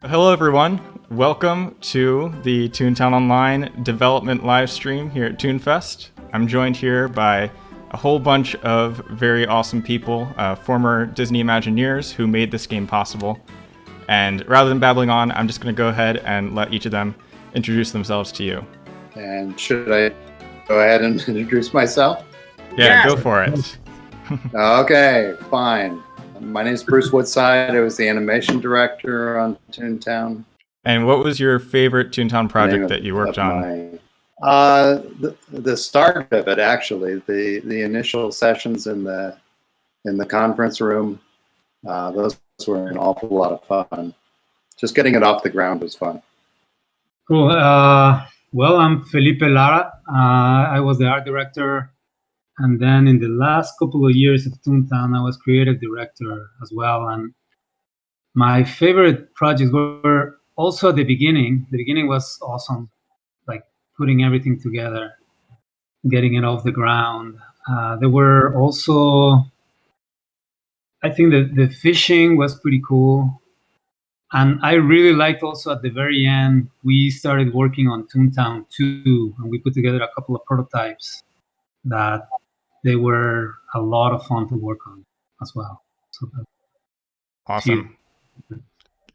Hello, everyone. Welcome to the Toontown Online development live stream here at ToonFest. I'm joined here by a whole bunch of very awesome people, former Disney Imagineers who made this game possible. And rather than babbling on, I'm just going to go ahead and let each of them introduce themselves to you. And should I go ahead and introduce myself? Yeah, go for it. Okay, fine. My name is Bruce Woodside. I was the animation director on Toontown. And what was your favorite Toontown project that you worked on? The start of it, actually, the initial sessions in the conference room. Those were an awful lot of fun. Just getting it off the ground was fun. Cool. Well, I'm Felipe Lara. I was the art director. And then in the last couple of years of Toontown, I was creative director as well. And my favorite projects were also at the beginning. The beginning was awesome, like putting everything together, getting it off the ground. There were also, I think the fishing was pretty cool. And I really liked also at the very end, we started working on Toontown 2, and we put together a couple of prototypes that they were a lot of fun to work on as well. So Awesome.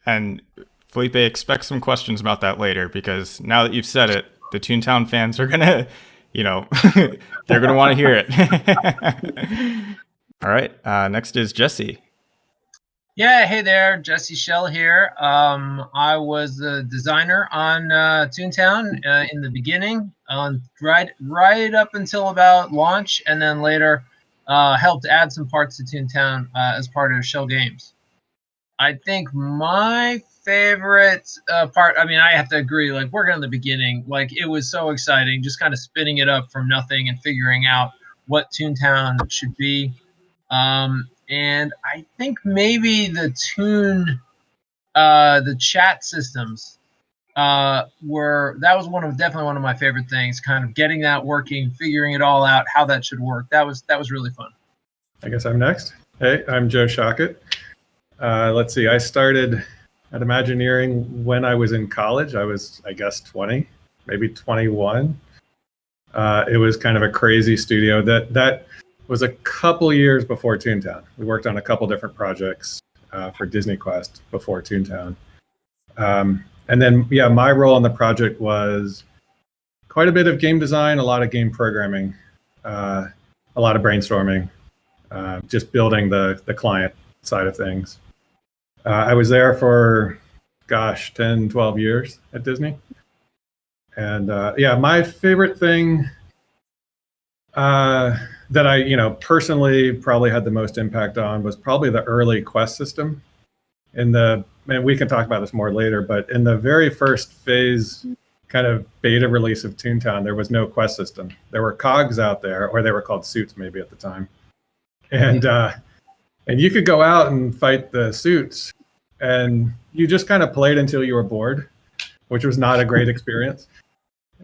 And Felipe, expect some questions about that later, because now that you've said it, the Toontown fans are going to, they're going to want to hear it. All right. Next is Jesse. Yeah, hey there, Jesse Schell here. I was the designer on Toontown in the beginning, right up until about launch, and then later helped add some parts to Toontown as part of Schell Games. I think my favorite part, I have to agree, like working on the beginning, like it was so exciting, just kind of spinning it up from nothing and figuring out what Toontown should be. And I think maybe the Toon, the chat systems was definitely one of my favorite things, kind of getting that working, figuring it all out, how that should work. That was really fun. I guess I'm next. Hey, I'm Joe Shochet. Let's see, I started at Imagineering when I was in college. I was, I guess, 20, maybe 21. It was kind of a crazy studio that was a couple years before Toontown. We worked on a couple different projects for Disney Quest before Toontown. And then, my role on the project was quite a bit of game design, a lot of game programming, a lot of brainstorming, just building the client side of things. I was there for, 10, 12 years at Disney. And my favorite thing that I, personally probably had the most impact on was probably the early quest system. And we can talk about this more later, but in the very first phase kind of beta release of Toontown, there was no quest system. There were cogs out there, or they were called suits maybe at the time. And you could go out and fight the suits, and you just kind of played until you were bored, which was not a great experience.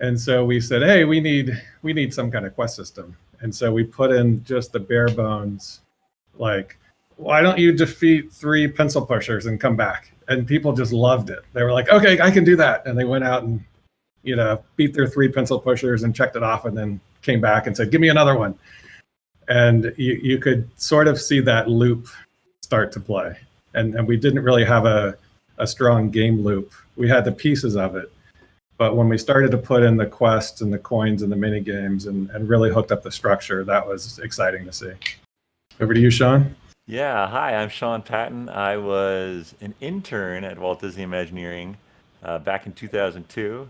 And so we said, hey, we need some kind of quest system. And so we put in just the bare bones, like, why don't you defeat 3 pencil pushers and come back? And people just loved it. They were like, okay, I can do that. And they went out and, beat their 3 pencil pushers and checked it off, and then came back and said, give me another one. And you could sort of see that loop start to play. And we didn't really have a strong game loop. We had the pieces of it. But when we started to put in the quests and the coins and the mini games and really hooked up the structure, that was exciting to see. Over to you, Shawn. Yeah, hi, I'm Shawn Patton. I was an intern at Walt Disney Imagineering back in 2002,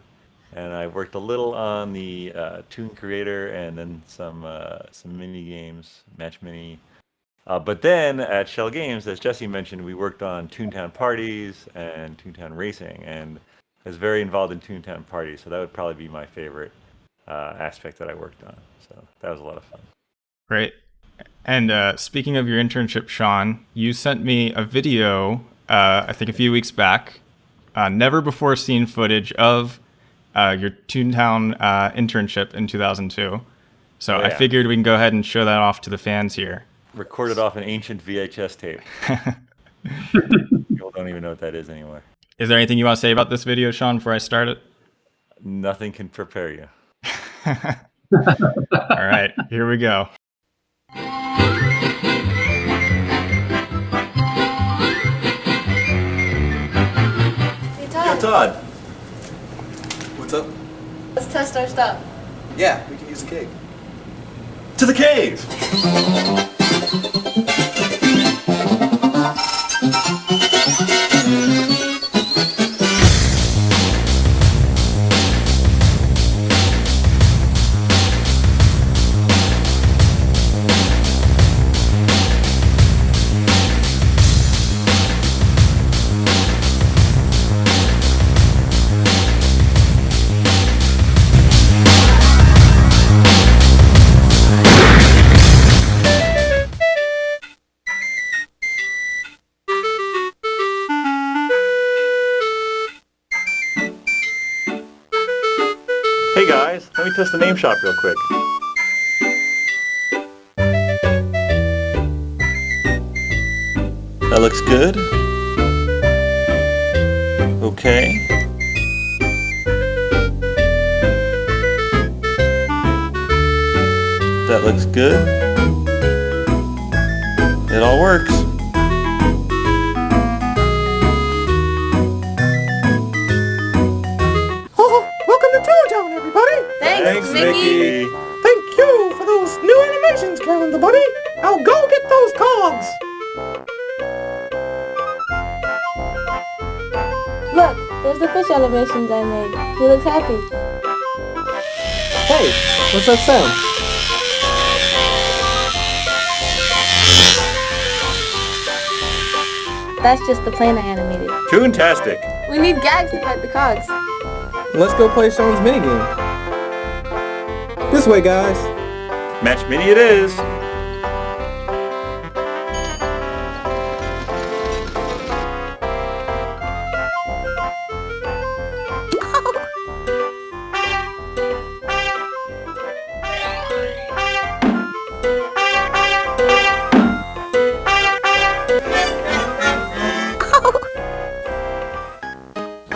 and I worked a little on the Toon Creator and then some mini games, Match Mini. But then at Schell Games, as Jesse mentioned, we worked on Toontown Parties and Toontown Racing, and I was very involved in Toontown Parties, so that would probably be my favorite aspect that I worked on. So that was a lot of fun. Great. And speaking of your internship, Shawn, you sent me a video, I think a few weeks back, never before seen footage of your Toontown internship in 2002. So I figured we can go ahead and show that off to the fans here. Recorded off an ancient VHS tape. People don't even know what that is anymore. Is there anything you want to say about this video, Shawn, before I start it? Nothing can prepare you. All right, here we go. Hey Todd, Todd. What's up? let's test our stuff. Yeah, we can use a cake. To the cave! Hey guys, let me test the name shop real quick. That looks good. Okay. That looks good. It all works. Welcome to Toontown, everybody! Thanks, Mickey. Thank you for those new animations, Calendar Buddy! Now go get those cogs! Look, there's the fish elevations I made. He looks happy. Hey, what's that sound? That's just the plane I animated. Toontastic! We need gags to fight the cogs. Let's go play Shawn's minigame. This way, guys. Match Mini it is!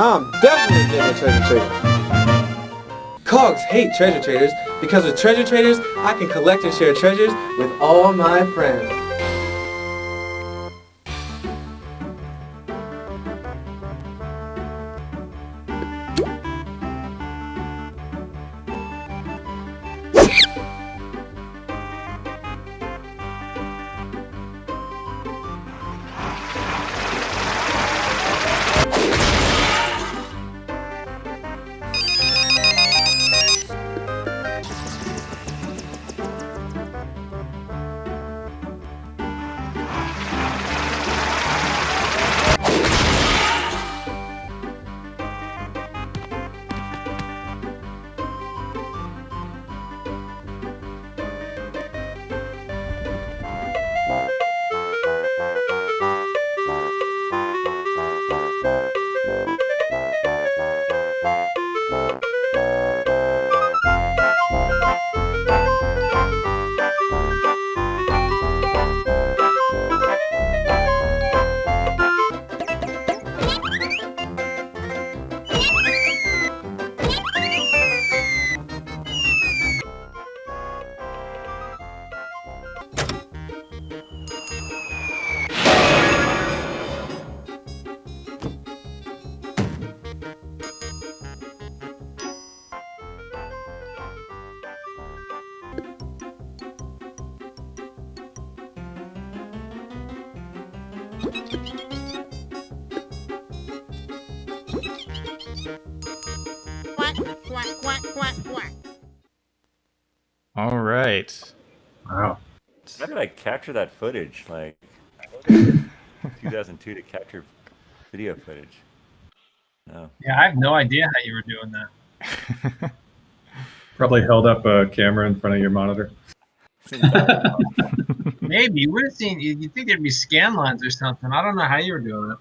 I'm definitely getting a treasure trader. Cogs hate treasure traders because with treasure traders, I can collect and share treasures with all my friends. All right. Wow. How did I capture that footage? Like 2002 to capture video footage. No. Yeah, I have no idea how you were doing that. Probably held up a camera in front of your monitor. Maybe you would have seen. You'd think there'd be scan lines or something. I don't know how you were doing it.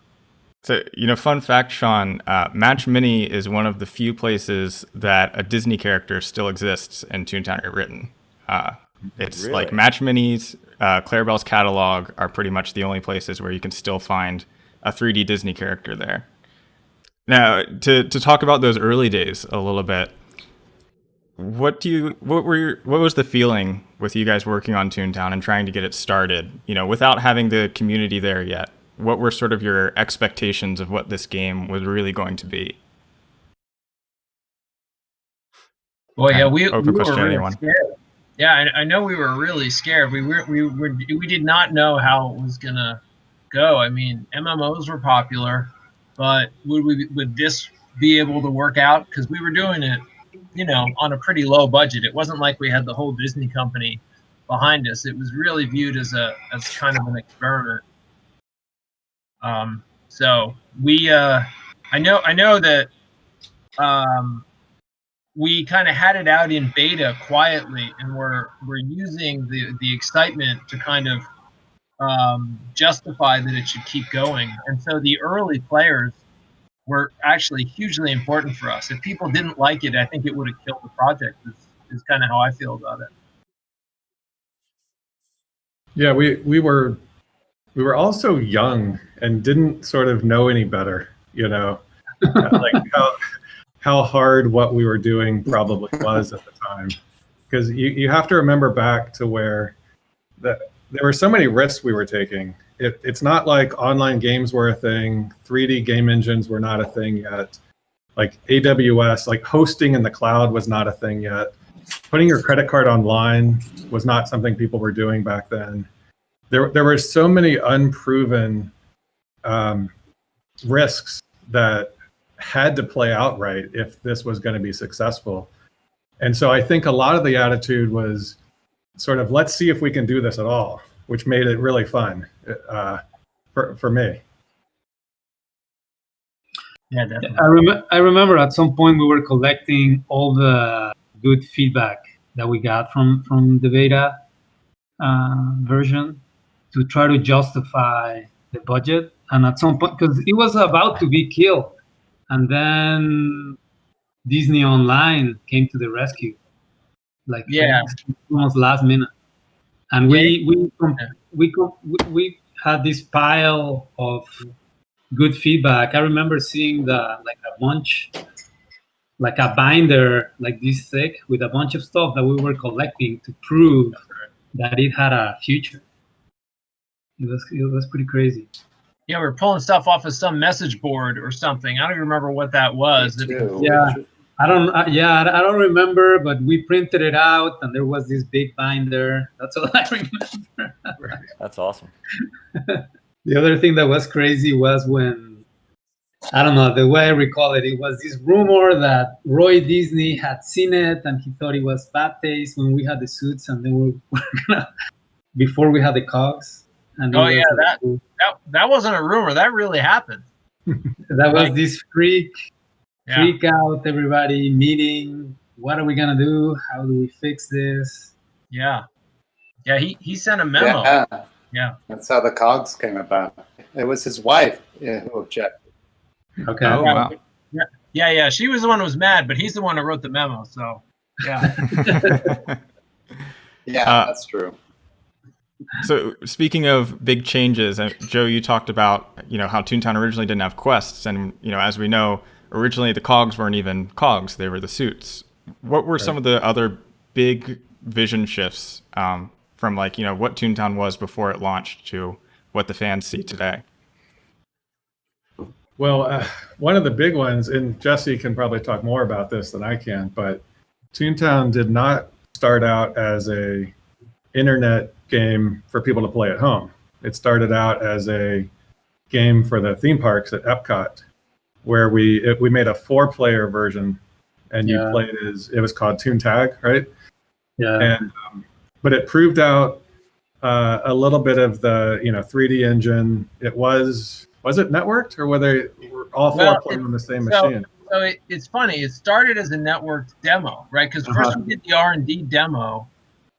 So, fun fact, Shawn, Match Mini is one of the few places that a Disney character still exists in Toontown written. It's Really? like Match Mini's, Clarabelle's catalog are pretty much the only places where you can still find a 3D Disney character there. Now, to talk about those early days a little bit, what was the feeling with you guys working on Toontown and trying to get it started, without having the community there yet? What were sort of your expectations of what this game was really going to be? Well, yeah, we Open were question, really anyone? scared. Yeah, I know we were really scared. We did not know how it was gonna go. I mean, MMOs were popular, but would this be able to work out? Because we were doing it, on a pretty low budget. It wasn't like we had the whole Disney company behind us. It was really viewed as kind of an experiment. So we, I know that we kind of had it out in beta quietly, and we're using the excitement to kind of justify that it should keep going. And so the early players were actually hugely important for us. If people didn't like it, I think it would have killed the project. Is kind of how I feel about it. Yeah, we were also young and didn't sort of know any better, like how hard what we were doing probably was at the time. Because you have to remember back to where there were so many risks we were taking. It's not like online games were a thing. 3D game engines were not a thing yet. Like AWS, like hosting in the cloud was not a thing yet. Putting your credit card online was not something people were doing back then. There were so many unproven risks that had to play out right if this was going to be successful. And so I think a lot of the attitude was sort of, let's see if we can do this at all, which made it really fun for me. Yeah, definitely. I remember at some point we were collecting all the good feedback that we got from the beta version to try to justify the budget. And at some point, because it was about to be killed, and then Disney Online came to the rescue, like almost last minute, and we had this pile of good feedback. I remember seeing a bunch, like a binder like this thick with a bunch of stuff that we were collecting to prove that it had a future. It was pretty crazy. Yeah, we were pulling stuff off of some message board or something. I don't even remember what that was. I don't remember, but we printed it out, and there was this big binder. That's all I remember. That's awesome. The other thing that was crazy was when, I don't know, the way I recall it, it was this rumor that Roy Disney had seen it, and he thought it was bad taste when we had the suits, and then we were gonna, before we had the Cogs. And that wasn't a rumor. That really happened. That was this freak out, everybody meeting. What are we gonna do? How do we fix this? Yeah. He sent a memo. Yeah. That's how the Cogs came about. It was his wife who objected. Okay. Oh, wow. Yeah. She was the one who was mad, but he's the one who wrote the memo. So yeah. That's true. So speaking of big changes, Joe, you talked about, how Toontown originally didn't have quests. And, as we know, originally the Cogs weren't even Cogs. They were the suits. What were some of the other big vision shifts from what Toontown was before it launched to what the fans see today? Well, one of the big ones, and Jesse can probably talk more about this than I can, but Toontown did not start out as a internet game for people to play at home. It started out as a game for the theme parks at Epcot, where we made a 4-player version, and you played it was called Toon Tag, right? Yeah. And but it proved out a little bit of the 3D engine. It was it networked, or were they all 4 playing on the same machine? So it's funny. It started as a networked demo, right? Because first we did the R&D demo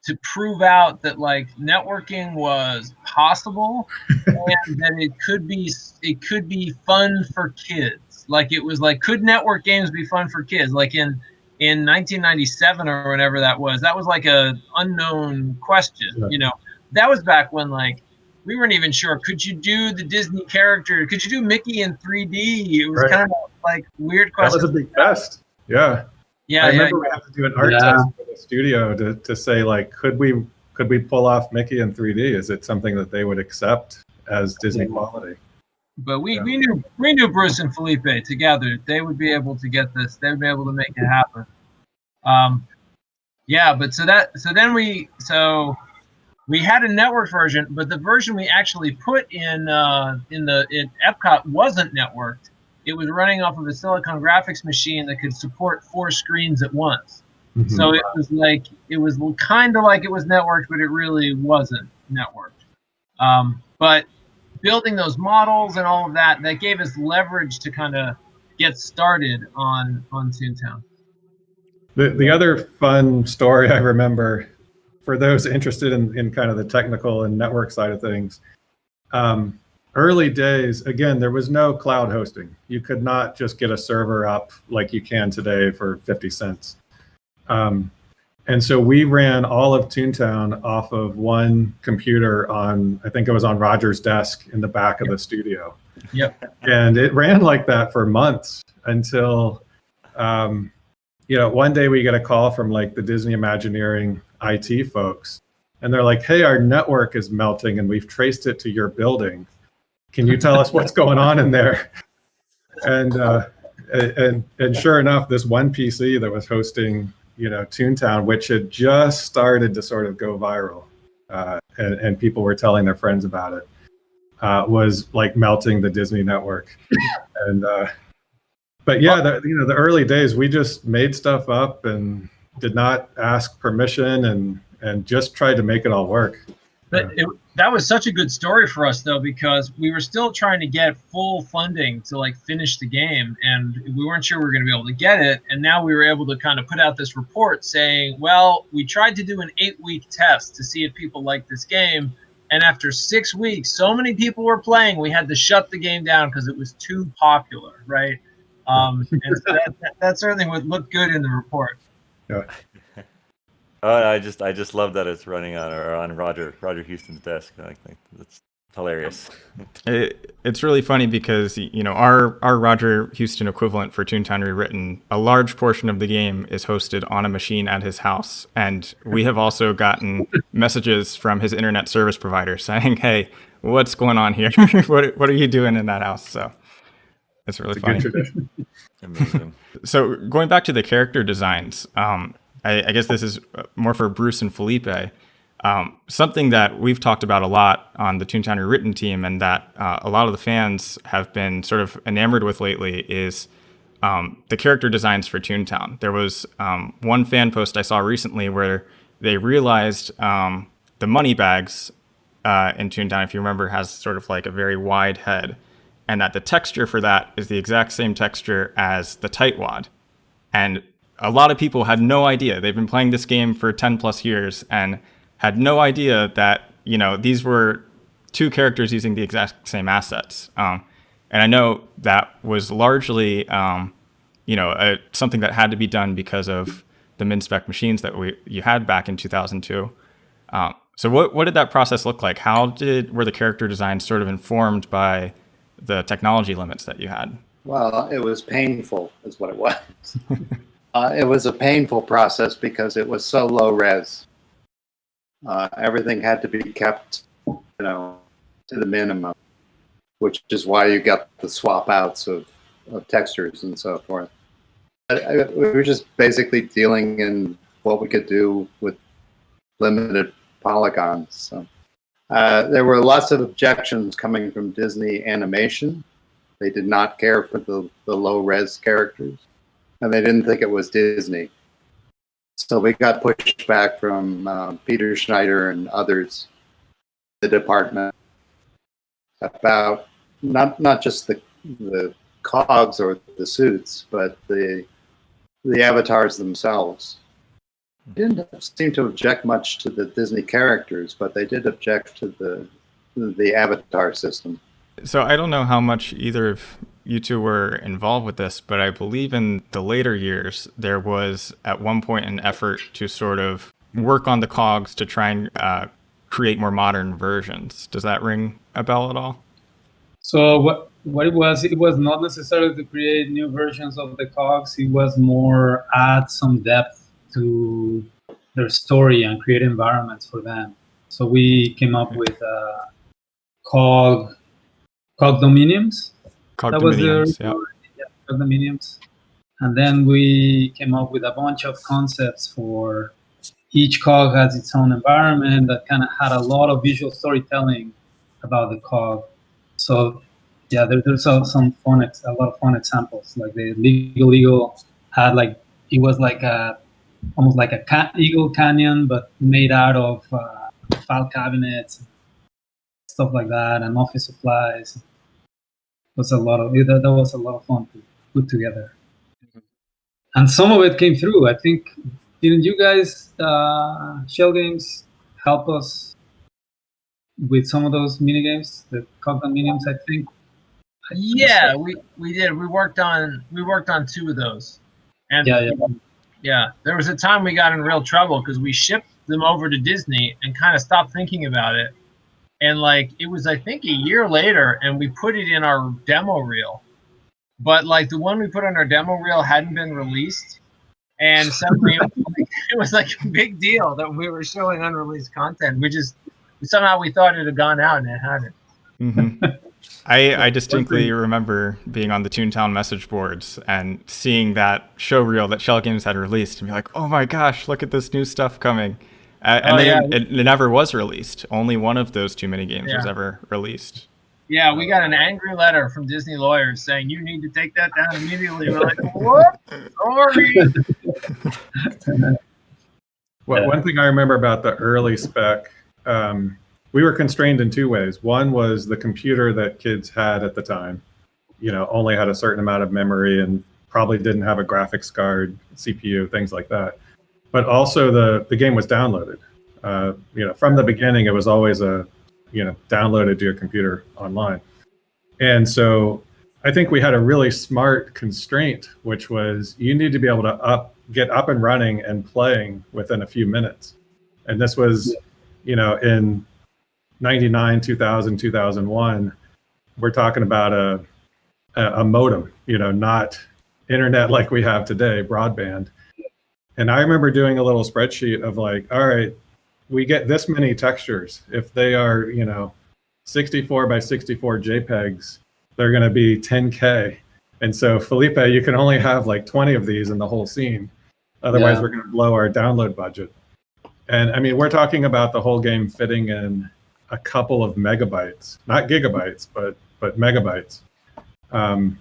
to prove out that networking was possible and that it could be fun for kids. It was could network games be fun for kids? In 1997 or whatever that was like a unknown question. That was back when we weren't even sure. Could you do the Disney character? Could you do Mickey in 3D? It was Right. kind of like weird That question. was a big test. Yeah. Yeah, I yeah. remember we had to do an art test for the studio to say, like, could we pull off Mickey in 3D? Is it something that they would accept as Disney quality? But we knew Bruce and Felipe together. They would be able to get this. They would be able to make it happen. Yeah, but so then we had a network version, but the version we actually put in Epcot wasn't networked. It was running off of a Silicon graphics machine that could support 4 screens at once. Mm-hmm. So it was kind of like it was networked, but it really wasn't networked. But building those models and all of that gave us leverage to kind of get started on Toontown. The other fun story I remember, for those interested in kind of the technical and network side of things, early days, again, there was no cloud hosting. You could not just get a server up like you can today for 50 cents. And so we ran all of Toontown off of one computer on, I think it was on Roger's desk in the back of the studio. Yep. And it ran like that for months until, one day we get a call from like the Disney Imagineering IT folks, and they're like, "Hey, our network is melting and we've traced it to your building. Can you tell us what's going on in there?" And sure enough, this one PC that was hosting, Toontown, which had just started to sort of go viral, and people were telling their friends about it, was like melting the Disney network. And but yeah, the early days, we just made stuff up and did not ask permission and just tried to make it all work. But that was such a good story for us, though, because we were still trying to get full funding to like finish the game, and we weren't sure we were going to be able to get it. And now we were able to kind of put out this report saying, well, we tried to do an 8-week test to see if people liked this game. And after 6 weeks, so many people were playing, we had to shut the game down because it was too popular, right? And so that certainly would look good in the report. Yeah. Oh, I just love that it's running on Roger Houston's desk. I think that's hilarious. It's really funny because our Roger Houston equivalent for Toontown Rewritten, a large portion of the game is hosted on a machine at his house, and we have also gotten messages from his internet service provider saying, "Hey, what's going on here? What are you doing in that house?" So it's really funny. Good tradition. Amazing. So going back to the character designs, I guess this is more for Bruce and Felipe. Something that we've talked about a lot on the Toontown Rewritten team, and that a lot of the fans have been sort of enamored with lately, is the character designs for Toontown. There was one fan post I saw recently where they realized the money bags in Toontown, if you remember, has sort of like a very wide head, and that the texture for that is the exact same texture as the tightwad. And a lot of people had no idea. They've been playing this game for 10 plus years and had no idea that, these were 2 characters using the exact same assets. And I know that was largely, something that had to be done because of the min-spec machines that you had back in 2002. So what did that process look like? Were the character designs sort of informed by the technology limits that you had? Well, it was painful, is what it was. It was a painful process because it was so low res. Everything had to be kept, to the minimum, which is why you got the swap outs of textures and so forth. We were just basically dealing in what we could do with limited polygons. So there were lots of objections coming from Disney Animation. They did not care for the low res characters, and they didn't think it was Disney. So we got pushed back from Peter Schneider and others, the department, about not just the cogs or the suits, but the avatars themselves. They didn't seem to object much to the Disney characters, but they did object to the avatar system. So I don't know how much either of you two were involved with this, but I believe in the later years, there was at one point an effort to sort of work on the cogs to try and create more modern versions. Does that ring a bell at all? So what it was not necessarily to create new versions of the Cogs. It was more add some depth to their story and create environments for them. So we came up with Cog Dominiums. That was Cogdominiums, yeah. Cog Dominiums. And then we came up with a bunch of concepts for each cog has its own environment that kind of had a lot of visual storytelling about the cog. So yeah, there's some fun, a lot of fun examples. Like the Legal Eagle had it was almost like a Eagle Canyon, but made out of file cabinets, stuff like that, and office supplies. That was a lot of fun to put together. And some of it came through. I think, didn't you guys, Shell Games, help us with some of those mini games, the Cogman minions? I think. Yeah, we did. We worked on 2 of those, and yeah. There was a time we got in real trouble because we shipped them over to Disney and kind of stopped thinking about it, and it was I think a year later, and we put it in our demo reel. But the one we put on our demo reel hadn't been released, and suddenly it was like a big deal that we were showing unreleased content. Somehow we thought it had gone out, and it hadn't. Mm-hmm. I distinctly remember being on the Toontown message boards and seeing that show reel that Shell Games had released, and be like, "Oh my gosh, look at this new stuff coming!" It never was released. Only one of those 2 mini games was ever released. Yeah, we got an angry letter from Disney lawyers saying you need to take that down immediately. We're like, what? Sorry. One thing I remember about the early spec, we were constrained in 2 ways. One was the computer that kids had at the time, only had a certain amount of memory and probably didn't have a graphics card, CPU, things like that. But also the game was downloaded. From the beginning, it was always downloaded to your computer online. And so I think we had a really smart constraint, which was you need to be able to get up and running and playing within a few minutes. And this was, in 99, 2000, 2001, we're talking about a modem, not internet like we have today, broadband. And I remember doing a little spreadsheet of all right, we get this many textures. If they are, 64 by 64 JPEGs, they're going to be 10K. And so, Felipe, you can only have 20 of these in the whole scene. Otherwise, we're going to blow our download budget. And I mean, we're talking about the whole game fitting in a couple of megabytes, not gigabytes, but megabytes. And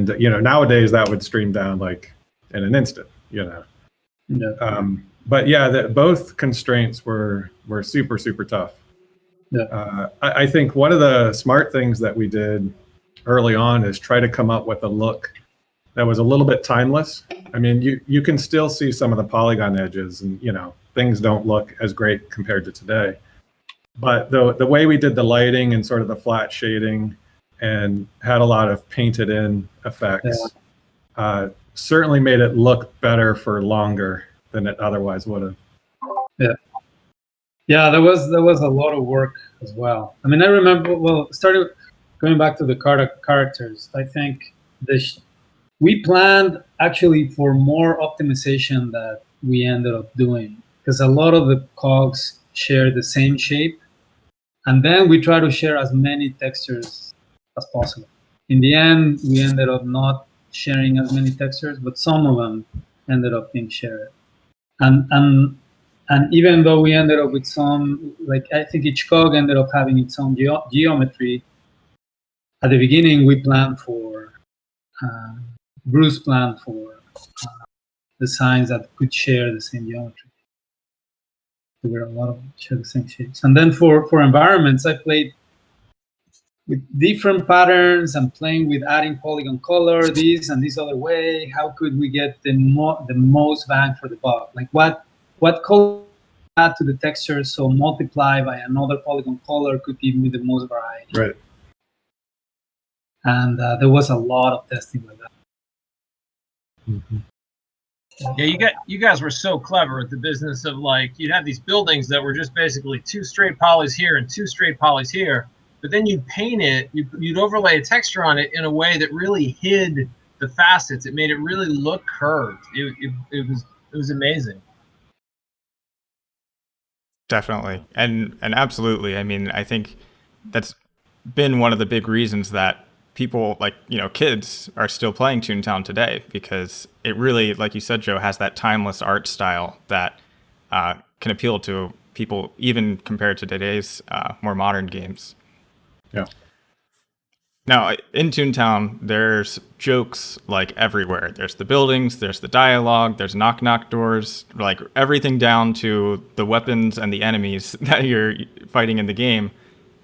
nowadays that would stream down in an instant. But yeah, both constraints were super, super tough. Yeah. I think one of the smart things that we did early on is try to come up with a look that was a little bit timeless. I mean, you can still see some of the polygon edges, and things don't look as great compared to today. But the way we did the lighting and sort of the flat shading and had a lot of painted in effects certainly made it look better for longer than it otherwise would have. Yeah, there was a lot of work as well. I mean, I remember, started going back to the characters. I think we planned actually for more optimization that we ended up doing, because a lot of the cogs share the same shape, and then we try to share as many textures as possible. In the end, we ended up not sharing as many textures, but some of them ended up being shared. And even though we ended up with some, I think each cog ended up having its own geometry, at the beginning we planned for, Bruce planned for designs that could share the same geometry. There were a lot of share the same shapes. And then for environments, I played with different patterns and playing with adding polygon color, this and this other way. How could we get the most bang for the buck? What color add to the texture, so multiply by another polygon color could give me the most variety. Right. And there was a lot of testing like that. Mm-hmm. Yeah, you guys were so clever at the business of like you'd have these buildings that were just basically 2 straight polys here and 2 straight polys here, but then you'd paint it, you'd overlay a texture on it in a way that really hid the facets. It made it really look curved. It was amazing. Definitely. And absolutely. I mean, I think that's been one of the big reasons that people like, kids are still playing Toontown today, because it really, like you said, Joe, has that timeless art style that can appeal to people even compared to today's more modern games. Yeah. Now, in Toontown, there's jokes like everywhere. There's the buildings, there's the dialogue, there's knock-knock doors, like everything down to the weapons and the enemies that you're fighting in the game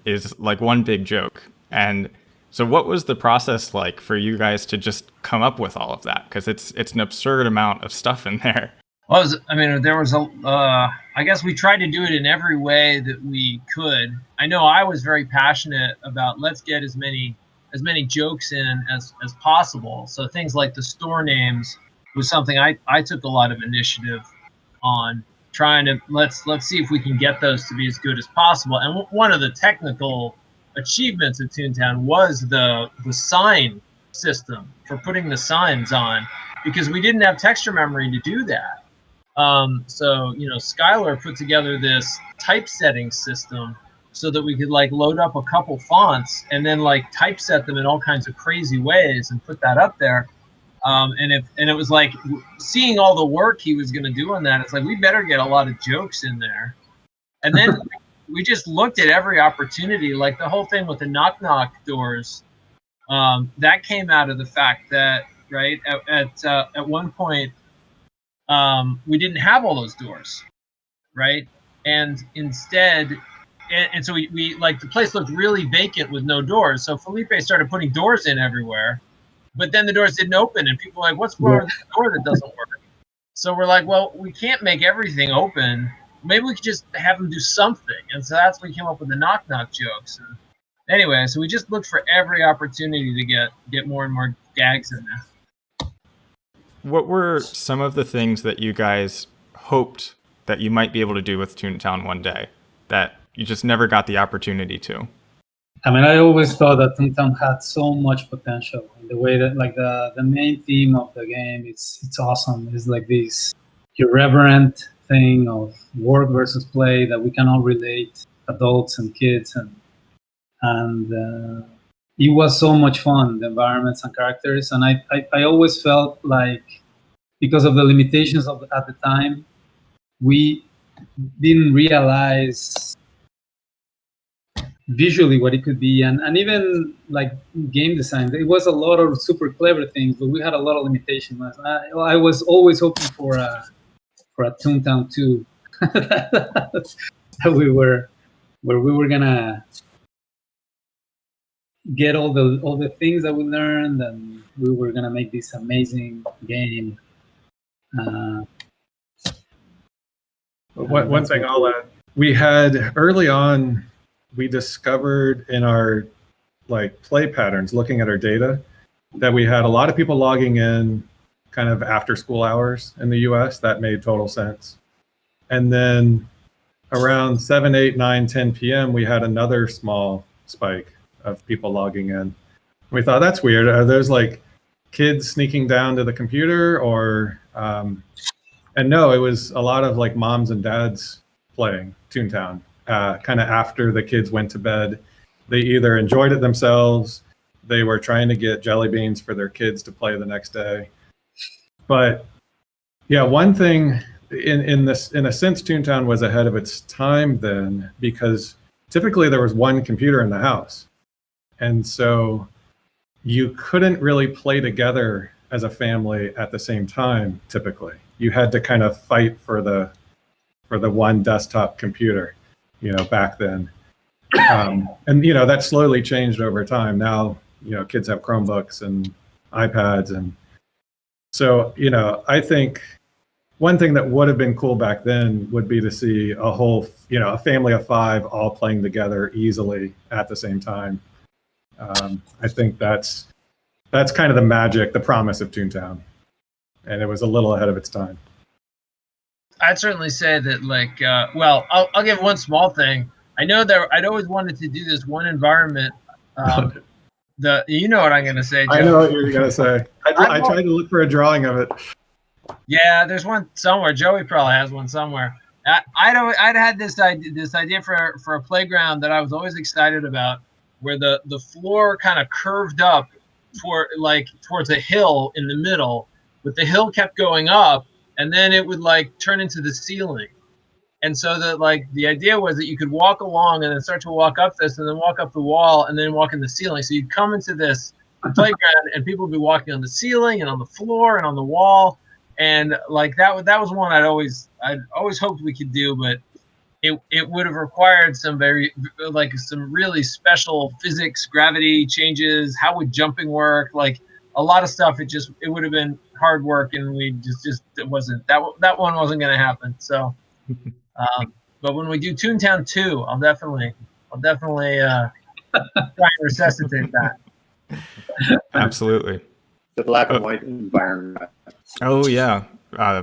is like one big joke. And so what was the process like for you guys to just come up with all of that? Because it's an absurd amount of stuff in there. Well, there was I guess we tried to do it in every way that we could. I know I was very passionate about let's get as many jokes in as possible. So things like the store names was something I took a lot of initiative on, trying to let's see if we can get those to be as good as possible. And one of the technical achievements of Toontown was the sign system for putting the signs on, because we didn't have texture memory to do that. So Skylar put together this typesetting system so that we could like load up a couple fonts and then like typeset them in all kinds of crazy ways and put that up there. And it was like seeing all the work he was going to do on that. It's like, we better get a lot of jokes in there. And then we just looked at every opportunity, like the whole thing with the knock-knock doors. That came out of the fact that, right, at one point, we didn't have all those doors, right? And instead, and so we like the place looked really vacant with no doors. So Felipe started putting doors in everywhere, but then the doors didn't open, and people were like, what's wrong with the door that doesn't work? So we're like, well, we can't make everything open. Maybe we could just have them do something. And so that's when we came up with the knock-knock jokes. And anyway, so we just looked for every opportunity to get more and more gags in there. What were some of the things that you guys hoped that you might be able to do with Toontown one day that you just never got the opportunity to? I mean, I always thought that Toontown had so much potential in the way that, like, the main theme of the game, it's awesome. It's like this irreverent thing of work versus play that we can all relate, adults and kids, and it was so much fun, the environments and characters. And I always felt like, because of the limitations at the time, we didn't realize visually what it could be, and even like game design. It was a lot of super clever things, but we had a lot of limitations. I was always hoping for a Toontown 2 that we were gonna get all the things that we learned, and we were gonna make this amazing game. One thing I'll add, we had early on, we discovered in our like play patterns, looking at our data, that we had a lot of people logging in kind of after school hours in the US. That made total sense. And then around 7, 8, 9, 10 p.m., we had another small spike of people logging in. We thought, that's weird. Are those like kids sneaking down to the computer, or and no, it was a lot of like moms and dads playing Toontown kind of after the kids went to bed. They either enjoyed it themselves, they were trying to get jelly beans for their kids to play the next day. But yeah, one thing in a sense, Toontown was ahead of its time then, because typically there was one computer in the house. And so you couldn't really play together as a family at the same time, typically. You had to kind of fight for the one desktop computer, back then. And, that slowly changed over time. Now, kids have Chromebooks and iPads. And so, I think one thing that would have been cool back then would be to see a whole, a family of 5 all playing together easily at the same time. I think that's kind of the magic, the promise of Toontown. and it was a little ahead of its time. I'd certainly say that, like, well, I'll give one small thing. I know that I'd always wanted to do this one environment. You know what I'm going to say, Joe. I know what you're going to say. I tried to look for a drawing of it. Yeah, there's one somewhere. Joey probably has one somewhere. I'd had this idea for a playground that I was always excited about, where the floor kind of curved up towards a hill in the middle, but the hill kept going up, and then it would like turn into the ceiling. And so that like the idea was that you could walk along and then start to walk up this and then walk up the wall and then walk in the ceiling. So you'd come into this playground and people would be walking on the ceiling and on the floor and on the wall. And like that was one I'd always hoped we could do, but it would have required some really special physics, gravity changes. How would jumping work? Like a lot of stuff. It would have been hard work, and we just it wasn't that one wasn't going to happen. So. But when we do Toontown 2, I'll definitely try and resuscitate that. Absolutely. The black and white environment. Oh yeah,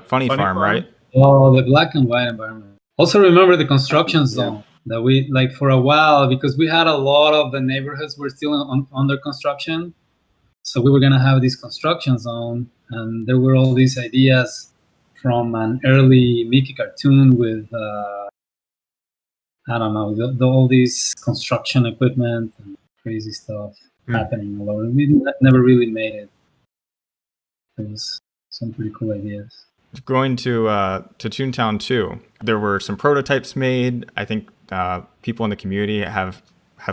Funny Farm, right? Oh, the black and white environment. Also remember the construction zone that we like for a while, because we had a lot of the neighborhoods were still under construction. So we were gonna have this construction zone, and there were all these ideas from an early Mickey cartoon with, I don't know, all these construction equipment and crazy stuff happening all over. We never really made it. There was some pretty cool ideas. Going to Toontown 2, there were some prototypes made. I think people in the community have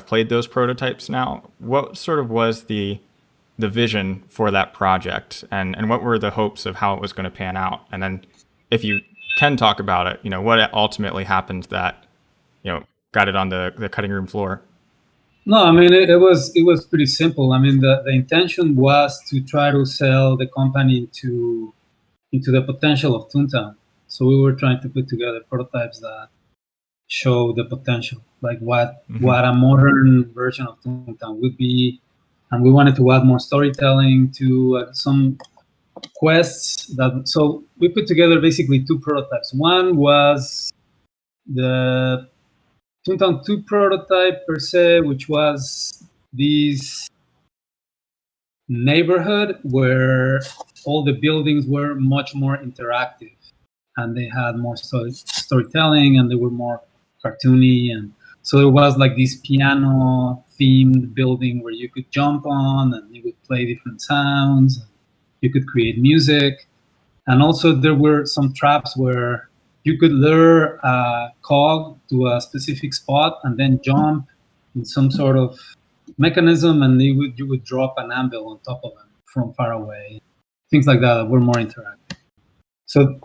played those prototypes now. What sort of was the vision for that project, and what were the hopes of how it was going to pan out? And then if you can talk about it, what ultimately happened that, got it on the cutting room floor? No, I mean, it was pretty simple. I mean, the intention was to try to sell the company into the potential of Toontown. So we were trying to put together prototypes that show the potential, like what a modern version of Toontown would be. And we wanted to add more storytelling to some quests. So we put together basically two prototypes. One was the Toontown 2 prototype per se, which was this neighborhood where all the buildings were much more interactive, and they had more storytelling, and they were more cartoony. And so it was like this piano themed building where you could jump on and you would play different sounds. You could create music. And also there were some traps where you could lure a cog to a specific spot and then jump in some sort of mechanism, and you would drop an anvil on top of them from far away. Things like that were more interactive. So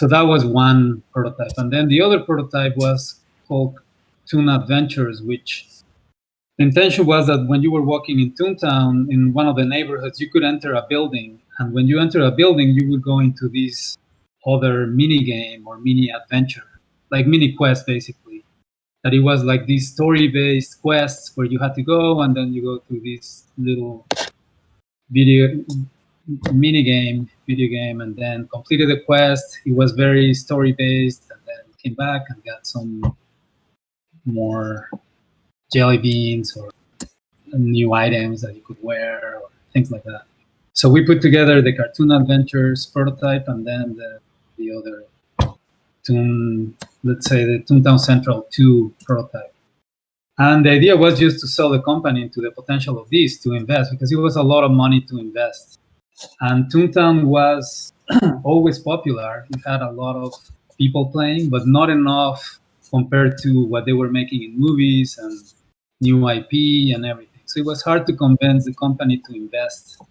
that was one prototype. And then the other prototype was called Toon Adventures, which the intention was that when you were walking in Toontown, in one of the neighborhoods, you could enter a building. And when you enter a building, you would go into this other mini game or mini adventure, like mini quest, basically. That it was like these story-based quests where you had to go, and then you go through this little video game, and then completed the quest. It was very story-based, and then came back and got some more jelly beans or new items that you could wear or things like that. So we put together the Cartoon Adventures prototype, and then the other Toon, let's say the Toontown Central 2 prototype. And the idea was just to sell the company into the potential of this, to invest, because it was a lot of money to invest. And Toontown was always popular. It had a lot of people playing, but not enough compared to what they were making in movies and new IP and everything. So it was hard to convince the company to invest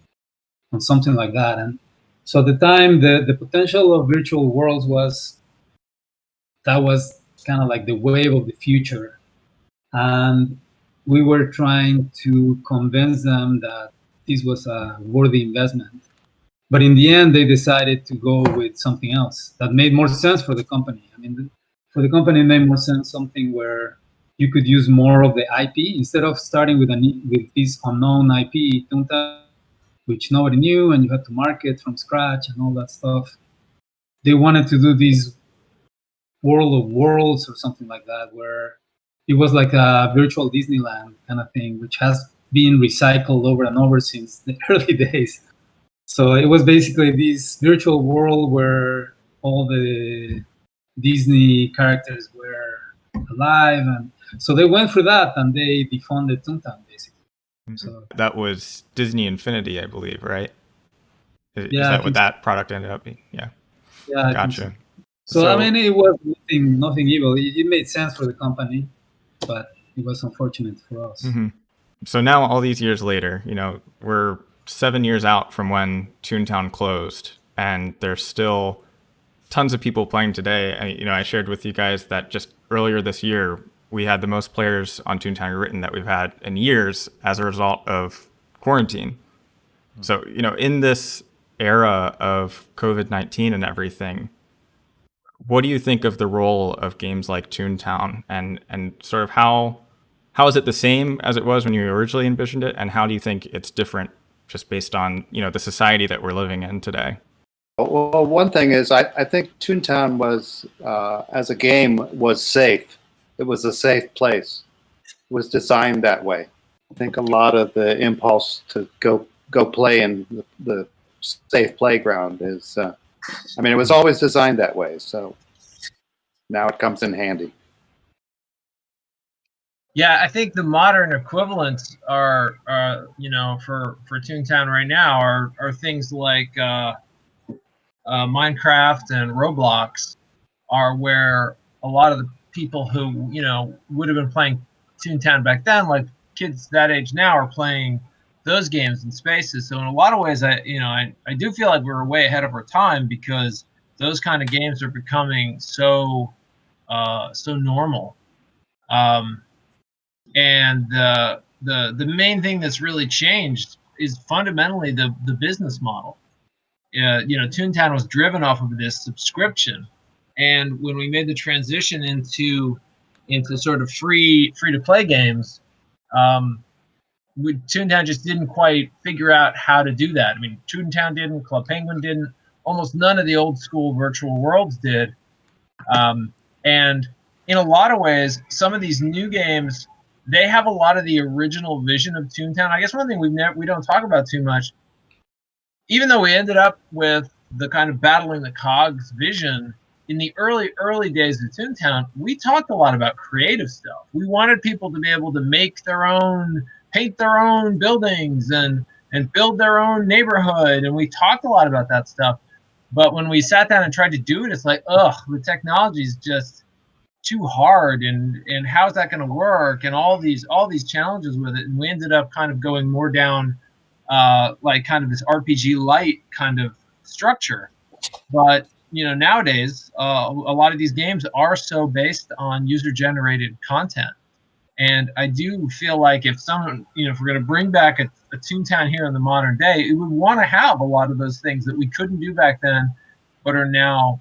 on something like that. And so at the time, the potential of virtual worlds was kind of like the wave of the future. And we were trying to convince them that this was a worthy investment. But in the end, they decided to go with something else that made more sense for the company. I mean, for the company, it made more sense something where you could use more of the IP instead of starting with this unknown IP. Toontown which nobody knew, and you had to market from scratch and all that stuff. They wanted to do this World of Worlds or something like that, where it was like a virtual Disneyland kind of thing, which has been recycled over and over since the early days. So it was basically this virtual world where all the Disney characters were alive, and so they went through that and they defunded Toontown basically. So that was Disney Infinity, I believe, right? Is Yeah, I that what think that product ended up being? Yeah. yeah, I think Gotcha. so. I mean, it was nothing evil. It made sense for the company, but it was unfortunate for us. So now, all these years later, we're 7 years out from when Toontown closed, and there's still tons of people playing today. I shared with you guys that just earlier this year, we had the most players on Toontown written that we've had in years as a result of quarantine. So, in this era of COVID-19 and everything, what do you think of the role of games like Toontown, and sort of how is it the same as it was when you originally envisioned it, and how do you think it's different just based on the society that we're living in today? Well, one thing is I think Toontown was as a game was safe. It was a safe place. It was designed that way. I think a lot of the impulse to go play in the safe playground is. It was always designed that way. So now it comes in handy. Yeah, I think the modern equivalents are for Toontown right now are things like Minecraft and Roblox, are where a lot of the people who would have been playing Toontown back then, like kids that age now, are playing those games in spaces. So in a lot of ways, I do feel like we're way ahead of our time, because those kind of games are becoming so normal. And the main thing that's really changed is fundamentally the business model. Toontown was driven off of this subscription, and when we made the transition into sort of free to play games, Toontown just didn't quite figure out how to do that. I mean, Toontown didn't, Club Penguin didn't, almost none of the old school virtual worlds did, and in a lot of ways, some of these new games, they have a lot of the original vision of Toontown. I guess one thing we don't talk about too much, even though we ended up with the kind of battling the Cogs vision in the early days of Toontown, we talked a lot about creative stuff. We wanted people to be able to paint their own buildings and build their own neighborhood, and we talked a lot about that stuff. But when we sat down and tried to do it, it's like, the technology is just too hard, and how's that going to work, and all these challenges with it. And we ended up kind of going more down like kind of this RPG light kind of structure. But nowadays a lot of these games are so based on user generated content, and I do feel like if someone, if we're going to bring back a Toontown here in the modern day, it would want to have a lot of those things that we couldn't do back then, but are now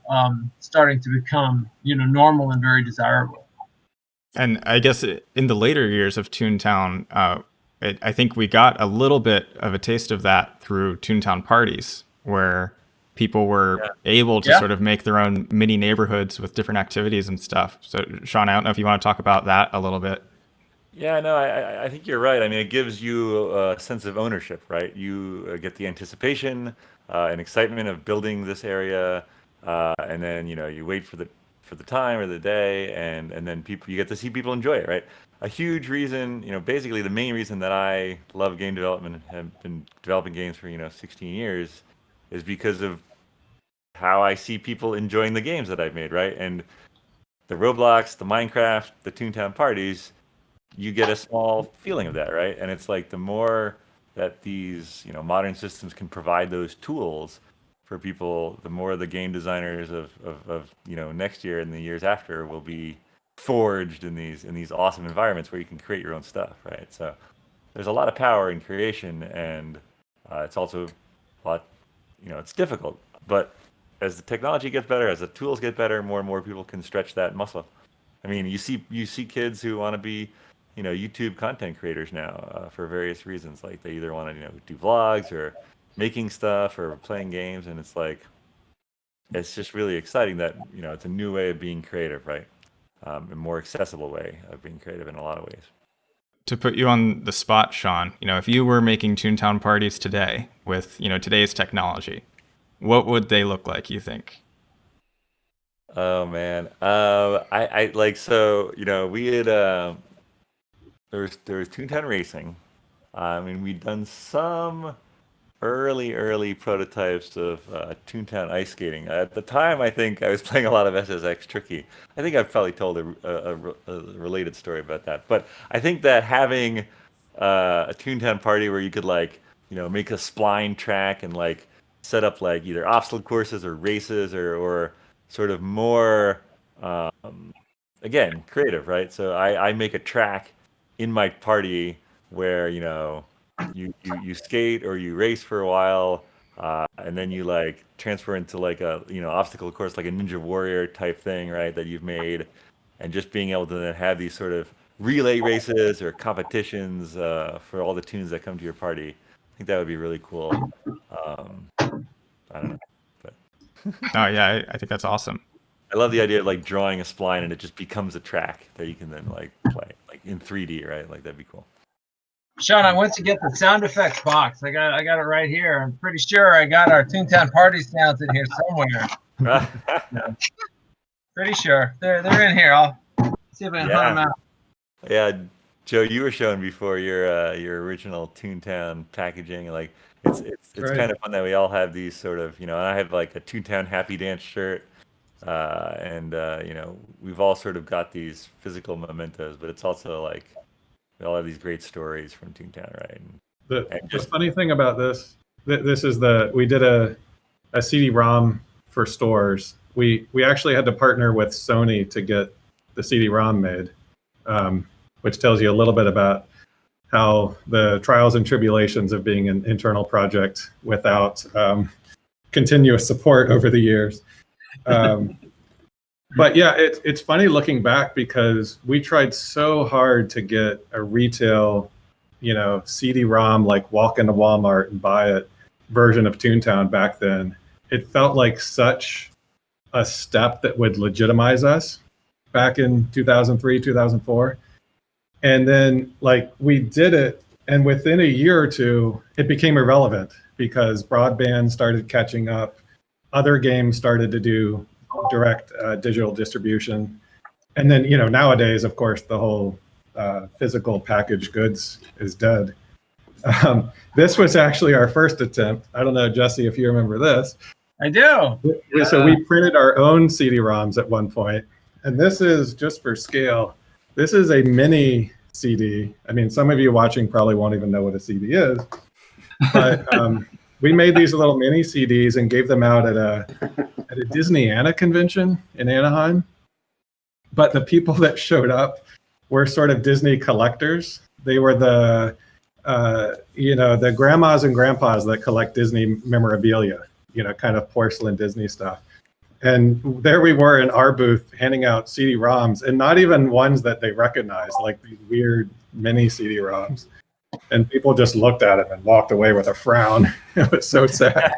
starting to become, normal and very desirable. And I guess in the later years of Toontown, I think we got a little bit of a taste of that through Toontown parties, where people were able to sort of make their own mini neighborhoods with different activities and stuff. So, Shawn, I don't know if you want to talk about that a little bit. Yeah, no, I think you're right. I mean, it gives you a sense of ownership, right? You get the anticipation and excitement of building this area, and then you wait for the time or the day, and then you get to see people enjoy it, right? A huge reason, basically the main reason that I love game development and have been developing games for 16 years is because of how I see people enjoying the games that I've made, right? And the Roblox, the Minecraft, the Toontown parties, you get a small feeling of that, right? And it's like the more that these modern systems can provide those tools for people, the more the game designers of next year and the years after will be forged in these awesome environments where you can create your own stuff, right? So there's a lot of power in creation, and it's also a lot, it's difficult, but as the technology gets better, as the tools get better, more and more people can stretch that muscle. I mean, you see kids who want to be YouTube content creators now for various reasons. Like they either want to do vlogs or making stuff or playing games, and it's just really exciting that it's a new way of being creative, right? A more accessible way of being creative in a lot of ways. To put you on the spot, Shawn, if you were making Toontown parties today with today's technology, what would they look like, you think? Oh man, I like so we had there was Toontown Racing. I mean, we'd done some early prototypes of Toontown ice skating. At the time, I think I was playing a lot of SSX Tricky. I think I've probably told a related story about that. But I think that having a Toontown party where you could make a spline track and set up either obstacle courses or races or sort of more again creative, right? So I make a track in my party where you skate or you race for a while, and then you transfer into a obstacle course, like a Ninja Warrior type thing, right? That you've made, and just being able to then have these sort of relay races or competitions for all the tunes that come to your party. I think that would be really cool. I don't know, but Oh yeah, I think that's awesome. I love the idea of drawing a spline and it just becomes a track that you can then play in 3D, right? That'd be cool. Shawn, I went to get the sound effects box. I got it right here. I'm pretty sure I got our Toontown party sounds in here somewhere. Pretty sure they're in here. I'll see if I can hunt them out. Yeah, Joe, you were showing before your original Toontown packaging. It's right. kind of fun that we all have these sort of I have a Toontown Happy Dance shirt, and we've all sort of got these physical mementos, but it's also we all have these great stories from Toontown, right? The funny thing about this is we did a CD-ROM for stores. We actually had to partner with Sony to get the CD-ROM made, which tells you a little bit about how the trials and tribulations of being an internal project without continuous support over the years. But yeah, it's funny looking back because we tried so hard to get a retail, CD-ROM, walk into Walmart and buy it version of Toontown back then. It felt like such a step that would legitimize us back in 2003, 2004. And then we did it, and within a year or two, it became irrelevant because broadband started catching up. Other games started to do direct digital distribution. And then, nowadays, of course, the whole physical packaged goods is dead. This was actually our first attempt. I don't know, Jesse, if you remember this. I do. So we printed our own CD-ROMs at one point. And this is, just for scale, this is a mini CD. I mean, some of you watching probably won't even know what a CD is. But we made these little mini CDs and gave them out at a Disney Ana convention in Anaheim. But the people that showed up were sort of Disney collectors. They were the grandmas and grandpas that collect Disney memorabilia, kind of porcelain Disney stuff. And there we were in our booth handing out CD-ROMs, and not even ones that they recognized, like these weird mini CD-ROMs. And people just looked at them and walked away with a frown. It was so sad.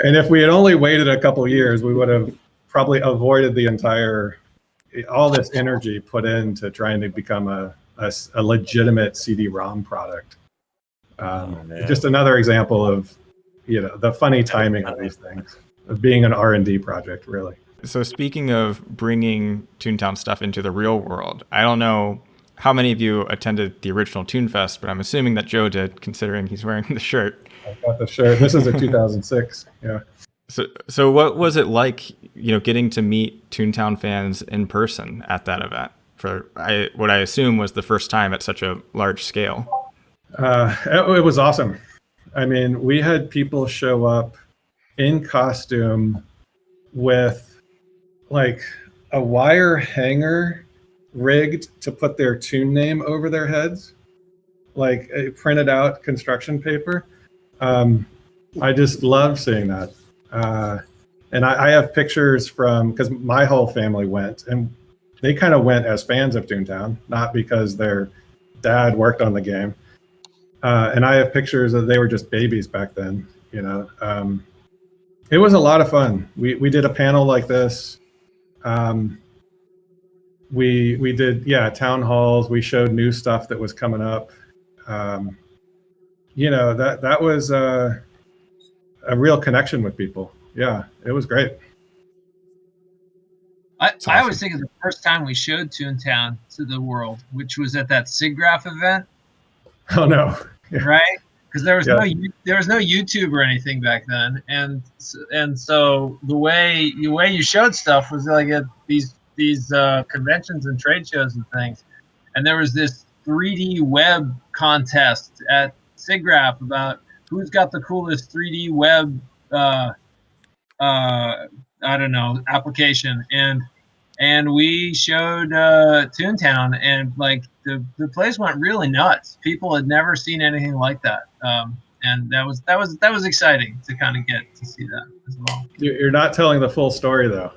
And if we had only waited a couple years, we would have probably avoided all this energy put into trying to become a legitimate CD-ROM product. Just another example of, the funny timing of these things, of being an R&D project, really. So speaking of bringing Toontown stuff into the real world, I don't know how many of you attended the original ToonFest, but I'm assuming that Joe did, considering he's wearing the shirt. I got the shirt. This is a 2006. Yeah. So what was it like, getting to meet Toontown fans in person at that event for what I assume was the first time at such a large scale? It was awesome. I mean, we had people show up in costume with a wire hanger rigged to put their Toon name over their heads, a printed out construction paper. I just love seeing that. And I have pictures because my whole family went, and they kind of went as fans of Toontown, not because their dad worked on the game. And I have pictures of they were just babies back then. You know, it was a lot of fun. We did a panel like this. We did town halls. We showed new stuff that was coming up. You know, that was a real connection with people. Yeah, it was great. I always think of the first time we showed Toontown to the world, which was at that SIGGRAPH event. Oh no! Yeah. Right? Because there was no YouTube or anything back then, and so the way you showed stuff was like at these conventions and trade shows and things, and there was this 3D web contest at SIGGRAPH about who's got the coolest 3D web I don't know, application, and we showed Toontown, and like the place went really nuts. People had never seen anything like that, and that was exciting to kind of get to see that as well. You're not telling the full story though.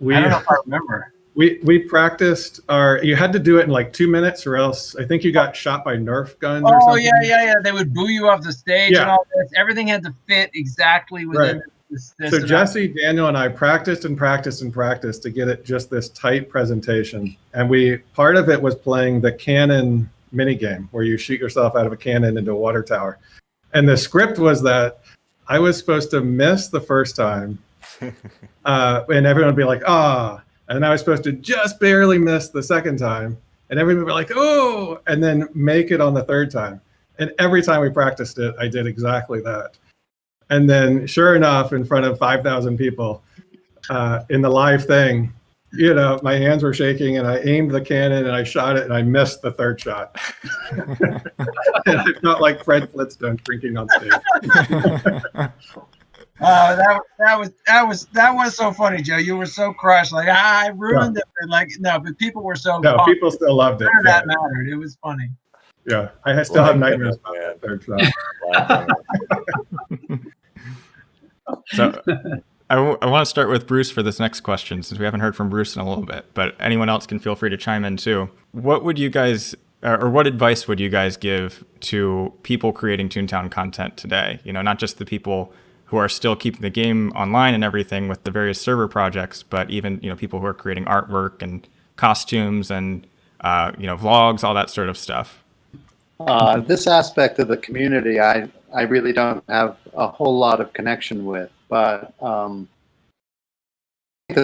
I don't know if I remember. We practiced you had to do it in like 2 minutes, or else I think you got shot by Nerf guns or something. Oh yeah. They would boo you off the stage and all this. Everything had to fit exactly within. Right. So Jesse, Daniel, and I practiced to get it just this tight presentation. And part of it was playing the cannon minigame where you shoot yourself out of a cannon into a water tower. And the script was that I was supposed to miss the first time, and everyone would be like, ah. And I was supposed to just barely miss the second time, and everyone would be like, oh, and then make it on the third time. And every time we practiced it, I did exactly that. And then, sure enough, in front of 5,000 people in the live thing, you know, my hands were shaking, and I aimed the cannon, and I shot it, and I missed the third shot. And I felt like Fred Flintstone drinking on stage. That was so funny, Joe. You were so crushed, like I ruined it. Like no, but people were so. No, people still loved it. That mattered. It was funny. Yeah, I still have nightmares about that third shot. So I want to start with Bruce for this next question, since we haven't heard from Bruce in a little bit, but anyone else can feel free to chime in too. What would you guys, or what advice would you guys give to people creating Toontown content today? You know, not just the people who are still keeping the game online and everything with the various server projects, but even, you know, people who are creating artwork and costumes and, you know, vlogs, all that sort of stuff. This aspect of the community, I really don't have a whole lot of connection with, but the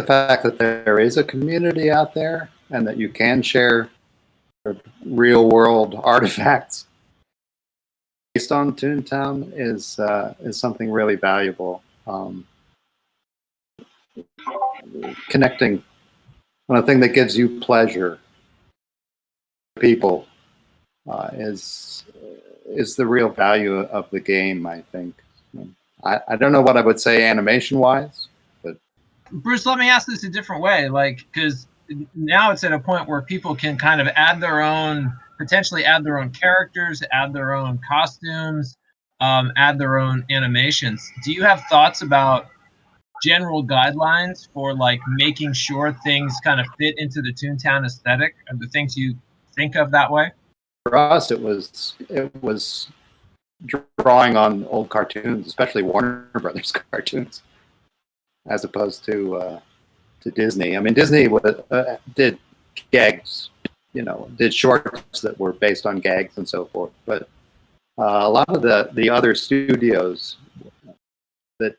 fact that there is a community out there and that you can share real world artifacts based on Toontown is something really valuable. Connecting on a thing that gives you pleasure, people. Is the real value of the game, I think. I don't know what I would say animation-wise, but Bruce, let me ask this a different way, like, because now it's at a point where people can kind of potentially add their own characters, add their own costumes, add their own animations. Do you have thoughts about general guidelines for like making sure things kind of fit into the Toontown aesthetic? Are the things you think of that way? For us, it was drawing on old cartoons, especially Warner Brothers cartoons, as opposed to Disney. I mean, Disney did gags, you know, did shorts that were based on gags and so forth. But a lot of the other studios that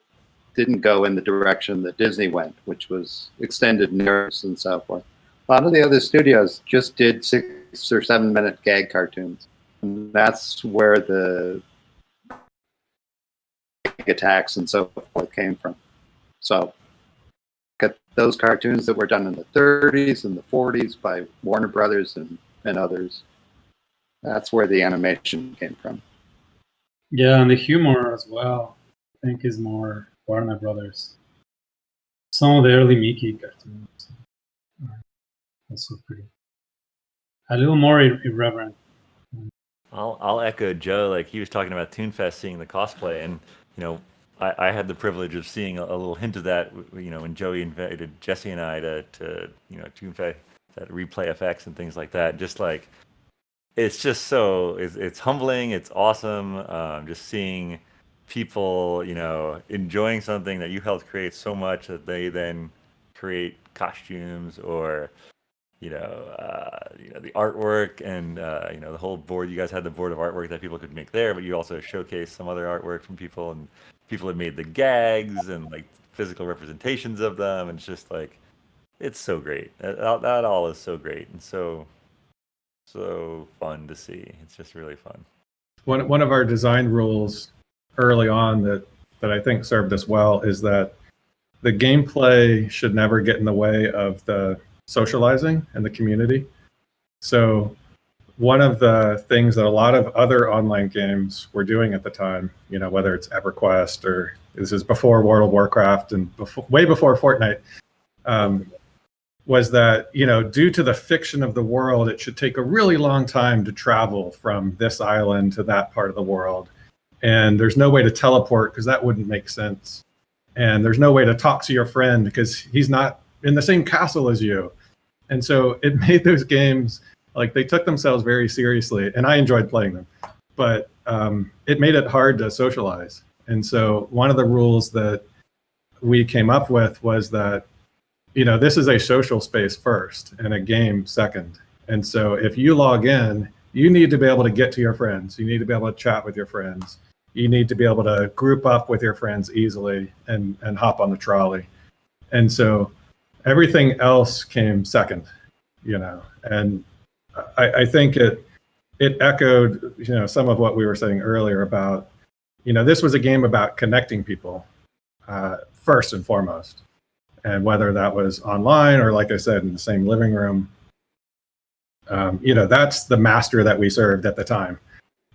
didn't go in the direction that Disney went, which was extended nerves and so forth. A lot of the other studios just did 6 or 7 minute gag cartoons. And that's where the attacks and so forth came from. So got those cartoons that were done in the 30s and the 40s by Warner Brothers and others. That's where the animation came from. Yeah, and the humor as well, I think, is more Warner Brothers. Some of the early Mickey cartoons are also pretty. A little more irreverent. I'll echo Joe. Like he was talking about ToonFest, seeing the cosplay, and you know, I had the privilege of seeing a little hint of that. You know, when Joey invited Jesse and I to you know that replay effects and things like that. Just like it's just so it's humbling. It's awesome. Just seeing people, enjoying something that you helped create so much that they then create costumes or the artwork and the whole board. You guys had the board of artwork that people could make there, but you also showcased some other artwork from people, and people had made the gags and like physical representations of them, and it's just like it's so great. That all is so great and so fun to see. It's just really fun. One of our design rules early on that I think served us well is that the gameplay should never get in the way of the socializing and the community. So one of the things that a lot of other online games were doing at the time, whether it's EverQuest or this is before World of Warcraft and way before Fortnite, was that, due to the fiction of the world, it should take a really long time to travel from this island to that part of the world. And there's no way to teleport because that wouldn't make sense. And there's no way to talk to your friend because he's not in the same castle as you. And so it made those games, like they took themselves very seriously, and I enjoyed playing them, but it made it hard to socialize. And so one of the rules that we came up with was that, this is a social space first and a game second. And so if you log in, you need to be able to get to your friends. You need to be able to chat with your friends. You need to be able to group up with your friends easily and hop on the trolley. And so everything else came second, and I think it echoed, some of what we were saying earlier about, this was a game about connecting people first and foremost. And whether that was online or, like I said, in the same living room, that's the master that we served at the time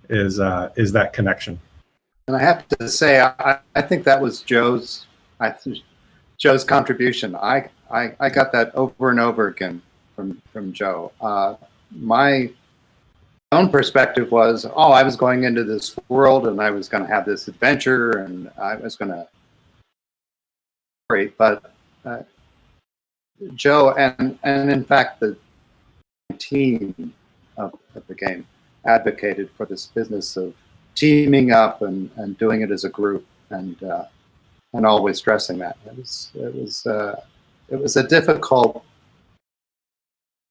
is that connection. And I have to say, I think that was Joe's contribution. I got that over and over again from Joe. My own perspective was, I was going into this world and I was going to have this adventure and I was going to but Joe and in fact the team of the game advocated for this business of teaming up and doing it as a group and always stressing that. It was a difficult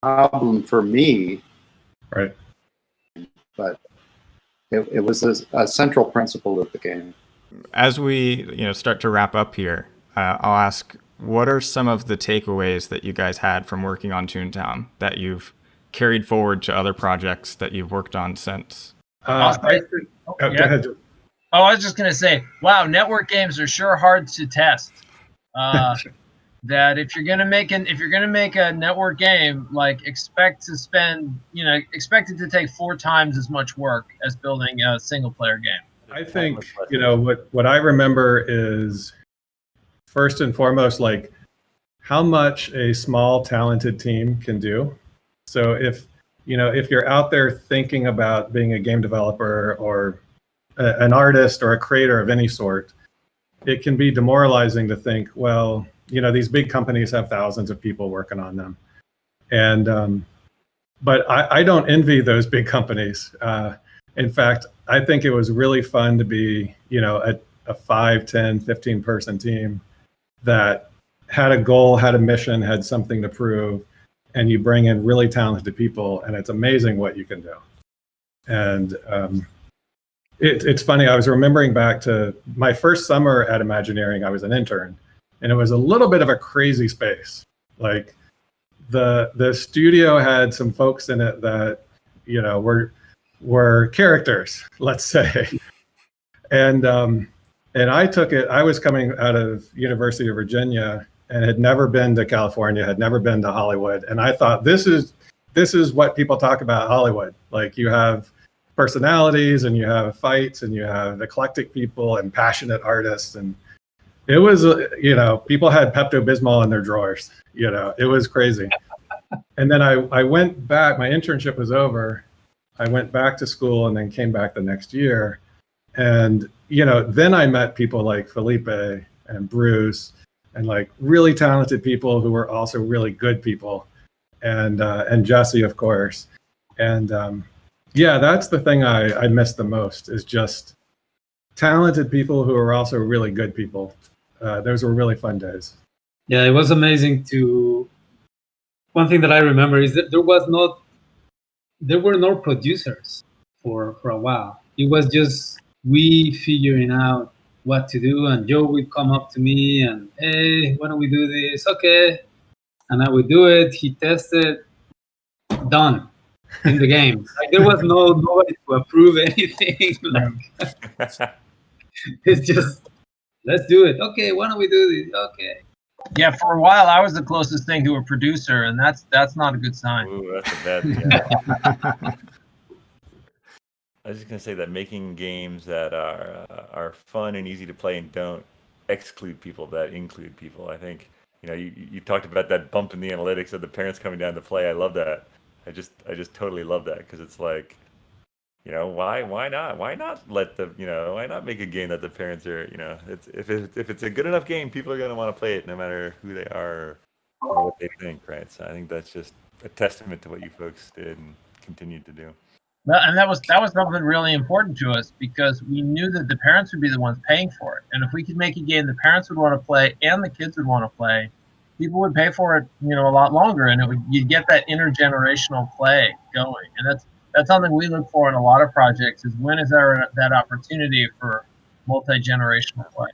problem for me, right? But it was a central principle of the game. As we start to wrap up here, I'll ask, what are some of the takeaways that you guys had from working on Toontown that you've carried forward to other projects that you've worked on since? Go ahead. Oh, I was just gonna say, wow, network games are sure hard to test. That if you're gonna make a network game, like expect it to take 4 times as much work as building a single player game. I think what I remember is first and foremost, like how much a small talented team can do. So if you're out there thinking about being a game developer or an artist or a creator of any sort, it can be demoralizing to think, well, these big companies have thousands of people working on them. And but I don't envy those big companies. In fact, I think it was really fun to be, a 5, 10, 15 person team that had a goal, had a mission, had something to prove, and you bring in really talented people, and it's amazing what you can do. And it's funny, I was remembering back to my first summer at Imagineering. I was an intern, and it was a little bit of a crazy space. Like the studio had some folks in it that, were characters, let's say. And I took it, I was coming out of University of Virginia and had never been to California, had never been to Hollywood. And I thought, this is what people talk about Hollywood. Like you have personalities and you have fights and you have eclectic people and passionate artists. And it was, people had Pepto-Bismol in their drawers, it was crazy. And then I went back, my internship was over. I went back to school and then came back the next year. And, then I met people like Felipe and Bruce and like really talented people who were also really good people. and Jesse, of course. And yeah, that's the thing I miss the most, is just talented people who are also really good people. Those were really fun days. Yeah, it was amazing to. One thing that I remember is that there were no producers for a while. It was just we figuring out what to do, and Joe would come up to me and, hey, why don't we do this? Okay, and I would do it. He tested, done in the game. Like there was nobody to approve anything. Like it's just, let's do it. Okay, why don't we do this? Okay. Yeah, for a while I was the closest thing to a producer, and that's not a good sign. Ooh, that's a bad thing. I was just gonna say that making games that are fun and easy to play and don't exclude people, that include people. I think you talked about that bump in the analytics of the parents coming down to play. I love that. I just totally love that, because it's like, why not let the why not make a game that the parents are if it's a good enough game, people are gonna want to play it no matter who they are or what they think, right? So I think that's just a testament to what you folks did and continued to do. Well, and that was something really important to us, because we knew that the parents would be the ones paying for it, and if we could make a game the parents would want to play and the kids would want to play, people would pay for it, a lot longer, and you'd get that intergenerational play going, and that's something we look for in a lot of projects, is when is there that opportunity for multi-generational play.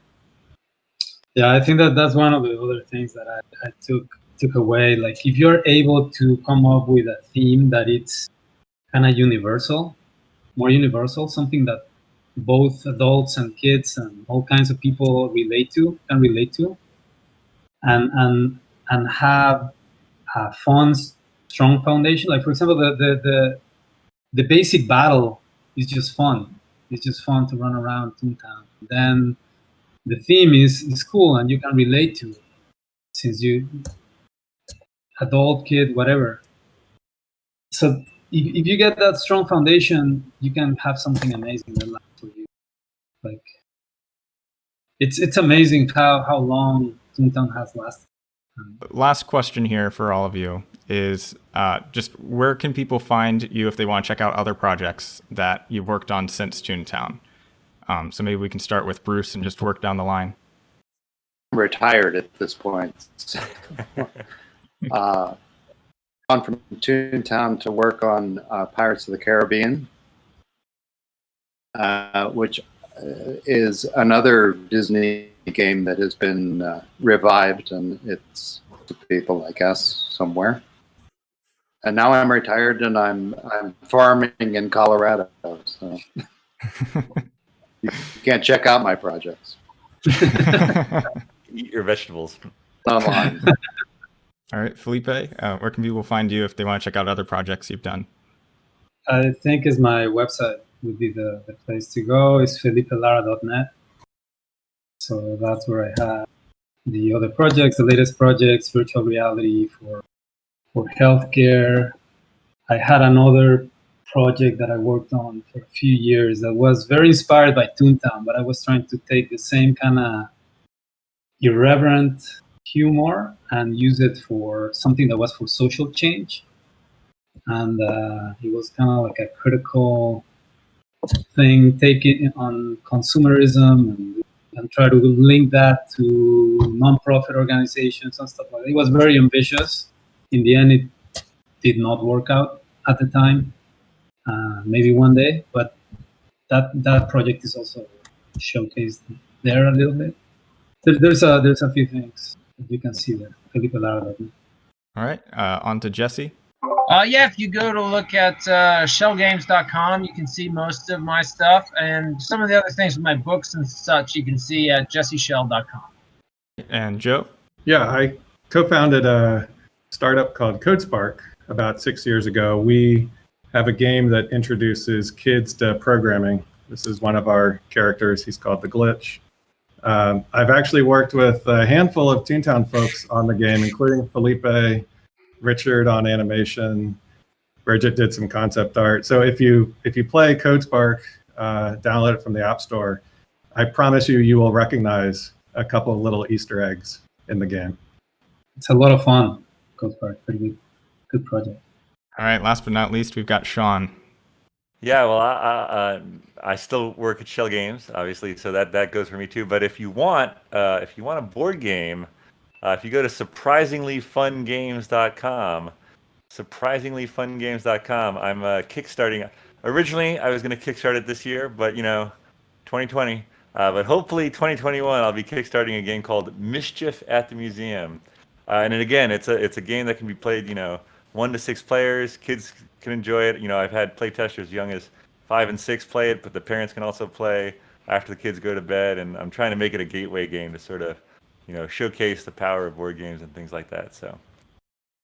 Yeah, I think that's one of the other things that I took away. Like, if you're able to come up with a theme that it's kind of more universal, something that both adults and kids and all kinds of people can relate to, and have a fun, strong foundation. Like, for example, the basic battle is just fun. It's just fun to run around Toontown. Then the theme is cool and you can relate to it, since you adult, kid, whatever. So if you get that strong foundation, you can have something amazing that lasts for you. Like, it's amazing how long Toontown has lasted. Last question here for all of you is just where can people find you if they want to check out other projects that you've worked on since Toontown? So maybe we can start with Bruce and just work down the line. I'm retired at this point. Gone from Toontown to work on Pirates of the Caribbean, which is another Disney game that has been revived, and it's to people, I guess, somewhere. And now I'm retired and I'm farming in Colorado, so you can't check out my projects. Eat your vegetables. Online. All right, Felipe, where can people find you if they want to check out other projects you've done? I think is my website would be the place to go. It's felipelara.net. So that's where I have the other projects, the latest projects, virtual reality for healthcare. I had another project that I worked on for a few years that was very inspired by Toontown, but I was trying to take the same kind of irreverent humor and use it for something that was for social change. And it was kind of like a critical thing, take it on consumerism and try to link that to nonprofit organizations and stuff like that. It was very ambitious. In the end, it did not work out at the time. Maybe one day, but that project is also showcased there a little bit. There's a few things that you can see there. Felipe Lara. All right, on to Jesse. Yeah, if you go to look at shellgames.com, you can see most of my stuff, and some of the other things with my books and such you can see at jesseshell.com. And Joe? Yeah, I co-founded a startup called CodeSpark about 6 years ago. We have a game that introduces kids to programming. This is one of our characters. He's called The Glitch. I've actually worked with a handful of Toontown folks on the game, including Felipe, Richard on animation, Bridget did some concept art. So if you play CodeSpark, download it from the App Store, I promise you will recognize a couple of little Easter eggs in the game. It's a lot of fun. CodeSpark, pretty good. good project. All right, last but not least, we've got Shawn. Yeah, well, I still work at Schell Games, obviously, so that goes for me too. But if you want a board game, if you go to surprisinglyfungames.com, surprisinglyfungames.com, I'm kickstarting. Originally, I was going to kickstart it this year, but 2020. But hopefully 2021, I'll be kickstarting a game called Mischief at the Museum. And then again, it's a game that can be played, 1 to 6 players. Kids can enjoy it. I've had playtesters as young as 5 and 6 play it, but the parents can also play after the kids go to bed. And I'm trying to make it a gateway game to sort of, showcase the power of board games and things like that. So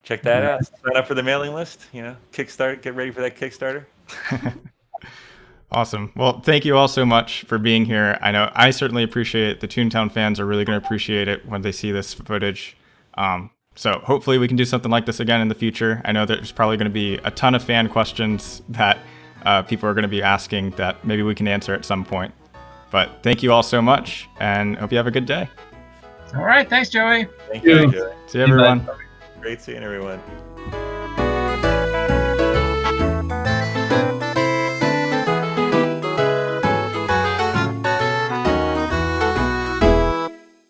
check that out. Sign up for the mailing list. Kickstart. Get ready for that Kickstarter. Awesome. Well, thank you all so much for being here. I know I certainly appreciate it. The Toontown fans are really going to appreciate it when they see this footage. So hopefully we can do something like this again in the future. I know there's probably going to be a ton of fan questions that people are going to be asking that maybe we can answer at some point. But thank you all so much, and hope you have a good day. All right. Thanks, Joey. Thank you, Joey. See you, everyone. Great seeing everyone.